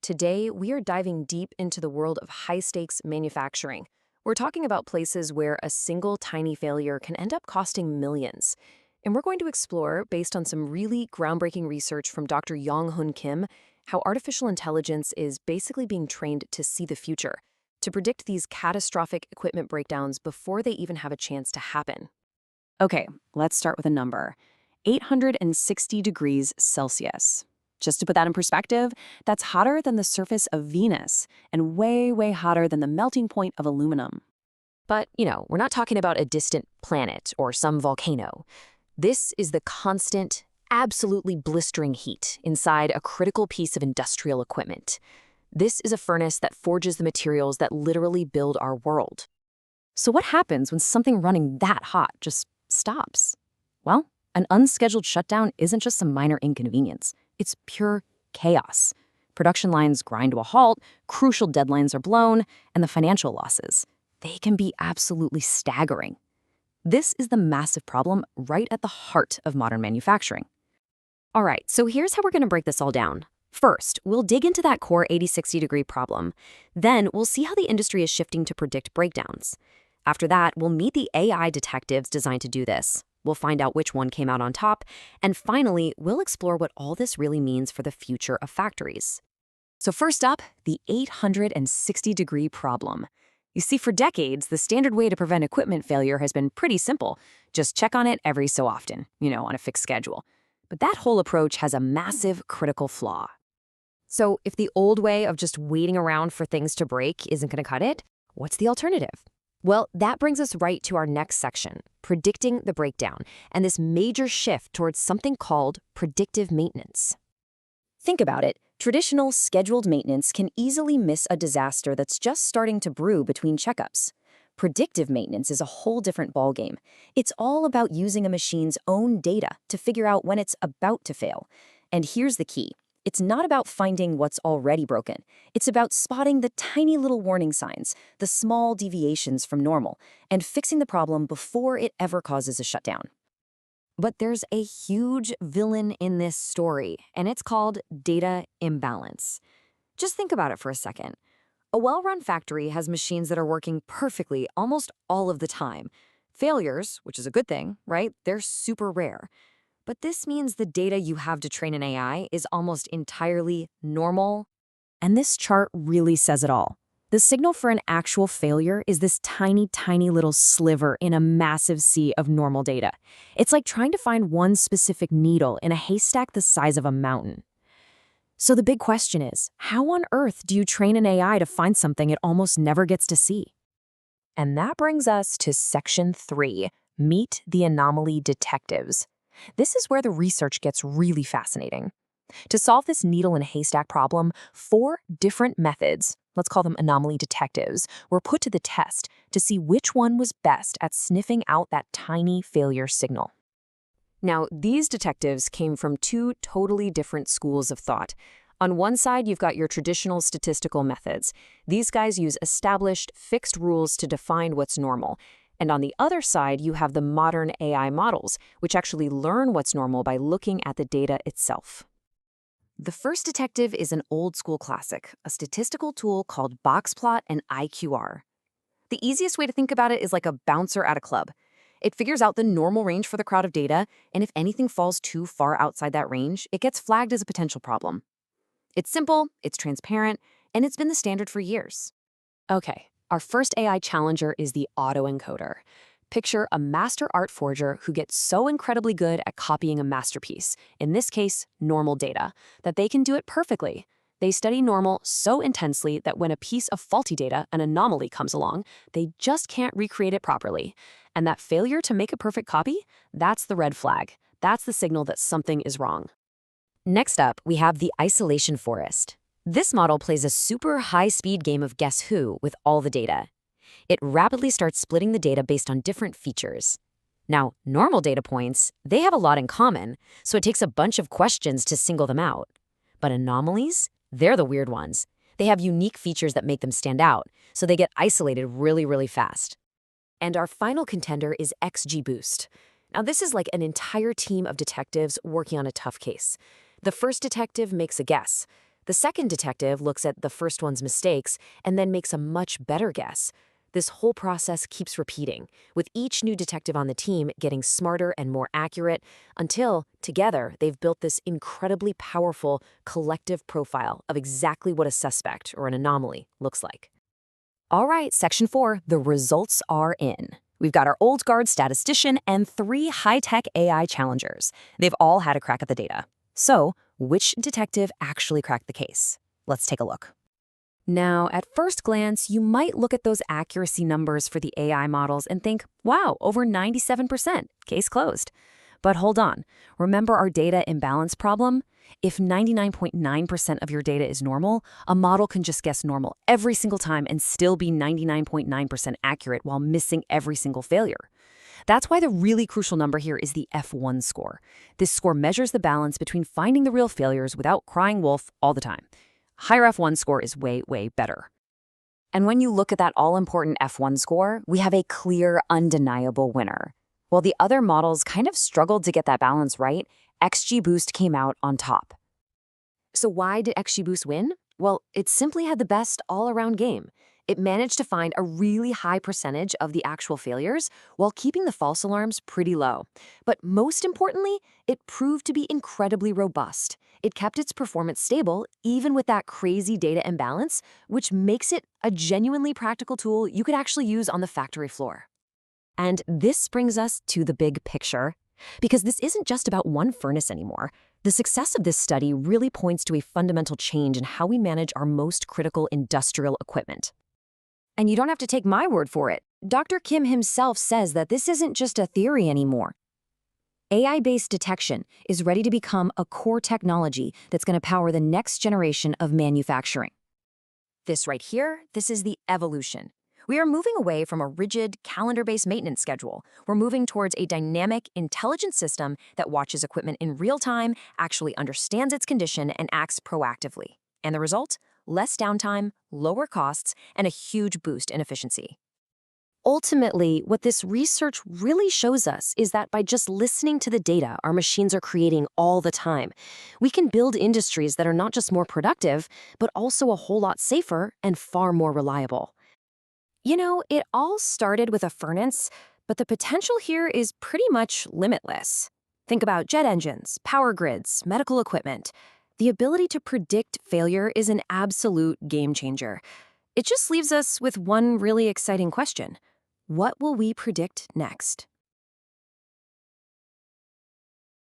Today, we are diving deep into the world of high stakes manufacturing. We're talking about places where a single tiny failure can end up costing millions. And we're going to explore, based on some really groundbreaking research from Dr. Yong Hoon Kim, how artificial intelligence is basically being trained to see the future, to predict these catastrophic equipment breakdowns before they even have a chance to happen. Okay, let's start with a number. 860 degrees Celsius. Just to put that in perspective, that's hotter than the surface of Venus and way, way hotter than the melting point of aluminum. But, we're not talking about a distant planet or some volcano. This is the constant, absolutely blistering heat inside a critical piece of industrial equipment. This is a furnace that forges the materials that literally build our world. So what happens when something running that hot just stops? Well, an unscheduled shutdown isn't just some minor inconvenience. It's pure chaos. Production lines grind to a halt, crucial deadlines are blown, and the financial losses, they can be absolutely staggering. This is the massive problem right at the heart of modern manufacturing. All right, so here's how we're going to break this all down. First, we'll dig into that core 80-60-degree problem. Then, we'll see how the industry is shifting to predict breakdowns. After that, we'll meet the AI detectives designed to do this. We'll find out which one came out on top. And finally, we'll explore what all this really means for the future of factories. So first up, the 860-degree problem. You see, for decades, the standard way to prevent equipment failure has been pretty simple. Just check on it every so often, on a fixed schedule. But that whole approach has a massive critical flaw. So if the old way of just waiting around for things to break isn't going to cut it, what's the alternative? Well, that brings us right to our next section, predicting the breakdown, and this major shift towards something called predictive maintenance. Think about it. Traditional scheduled maintenance can easily miss a disaster that's just starting to brew between checkups. Predictive maintenance is a whole different ballgame. It's all about using a machine's own data to figure out when it's about to fail. And here's the key. It's not about finding what's already broken. It's about spotting the tiny little warning signs, the small deviations from normal, and fixing the problem before it ever causes a shutdown. But there's a huge villain in this story, and it's called data imbalance. Just think about it for a second. A well-run factory has machines that are working perfectly almost all of the time. Failures, which is a good thing, right? They're super rare. But this means the data you have to train an AI is almost entirely normal. And this chart really says it all. The signal for an actual failure is this tiny, tiny little sliver in a massive sea of normal data. It's like trying to find one specific needle in a haystack the size of a mountain. So the big question is, how on earth do you train an AI to find something it almost never gets to see? And that brings us to Section 3, Meet the Anomaly Detectives. This is where the research gets really fascinating. To solve this needle in a haystack problem, 4 different methods, let's call them anomaly detectives, were put to the test to see which one was best at sniffing out that tiny failure signal. Now, these detectives came from 2 totally different schools of thought. On one side, you've got your traditional statistical methods. These guys use established, fixed rules to define what's normal. And on the other side, you have the modern AI models, which actually learn what's normal by looking at the data itself. The first detective is an old-school classic, a statistical tool called BoxPlot and IQR. The easiest way to think about it is like a bouncer at a club. It figures out the normal range for the crowd of data, and if anything falls too far outside that range, it gets flagged as a potential problem. It's simple, it's transparent, and it's been the standard for years. Okay, our first AI challenger is the autoencoder. Picture a master art forger who gets so incredibly good at copying a masterpiece, in this case, normal data, that they can do it perfectly. They study normal so intensely that when a piece of faulty data, an anomaly, comes along, they just can't recreate it properly. And that failure to make a perfect copy, that's the red flag. That's the signal that something is wrong. Next up, we have the isolation forest. This model plays a super high-speed game of Guess Who with all the data. It rapidly starts splitting the data based on different features. Now, normal data points, they have a lot in common, so it takes a bunch of questions to single them out. But anomalies, they're the weird ones. They have unique features that make them stand out, so they get isolated really, really fast. And our final contender is XGBoost. Now, this is like an entire team of detectives working on a tough case. The first detective makes a guess. The second detective looks at the first one's mistakes and then makes a much better guess. This whole process keeps repeating, with each new detective on the team getting smarter and more accurate until, together, they've built this incredibly powerful collective profile of exactly what a suspect or an anomaly looks like. All right, Section 4, the results are in. We've got our old guard statistician and 3 high-tech AI challengers. They've all had a crack at the data. So, which detective actually cracked the case? Let's take a look. Now, at first glance, you might look at those accuracy numbers for the AI models and think, wow, over 97%, case closed. But hold on, remember our data imbalance problem? If 99.9% of your data is normal, a model can just guess normal every single time and still be 99.9% accurate while missing every single failure. That's why the really crucial number here is the F1 score. This score measures the balance between finding the real failures without crying wolf all the time. Higher F1 score is way, way better. And when you look at that all-important F1 score, we have a clear, undeniable winner. While the other models kind of struggled to get that balance right, XGBoost came out on top. So why did XGBoost win? Well, it simply had the best all-around game. It managed to find a really high percentage of the actual failures while keeping the false alarms pretty low. But most importantly, it proved to be incredibly robust. It kept its performance stable even with that crazy data imbalance, which makes it a genuinely practical tool you could actually use on the factory floor. And this brings us to the big picture, because this isn't just about one furnace anymore. The success of this study really points to a fundamental change in how we manage our most critical industrial equipment. And you don't have to take my word for it. Dr. Kim himself says that this isn't just a theory anymore. AI-based detection is ready to become a core technology that's going to power the next generation of manufacturing. This right here, this is the evolution. We are moving away from a rigid, calendar-based maintenance schedule. We're moving towards a dynamic, intelligent system that watches equipment in real time, actually understands its condition, and acts proactively. And the result? Less downtime, lower costs, and a huge boost in efficiency. Ultimately, what this research really shows us is that by just listening to the data our machines are creating all the time, we can build industries that are not just more productive, but also a whole lot safer and far more reliable. You know, it all started with a furnace, but the potential here is pretty much limitless. Think about jet engines, power grids, medical equipment. The ability to predict failure is an absolute game changer. It just leaves us with one really exciting question. What will we predict next?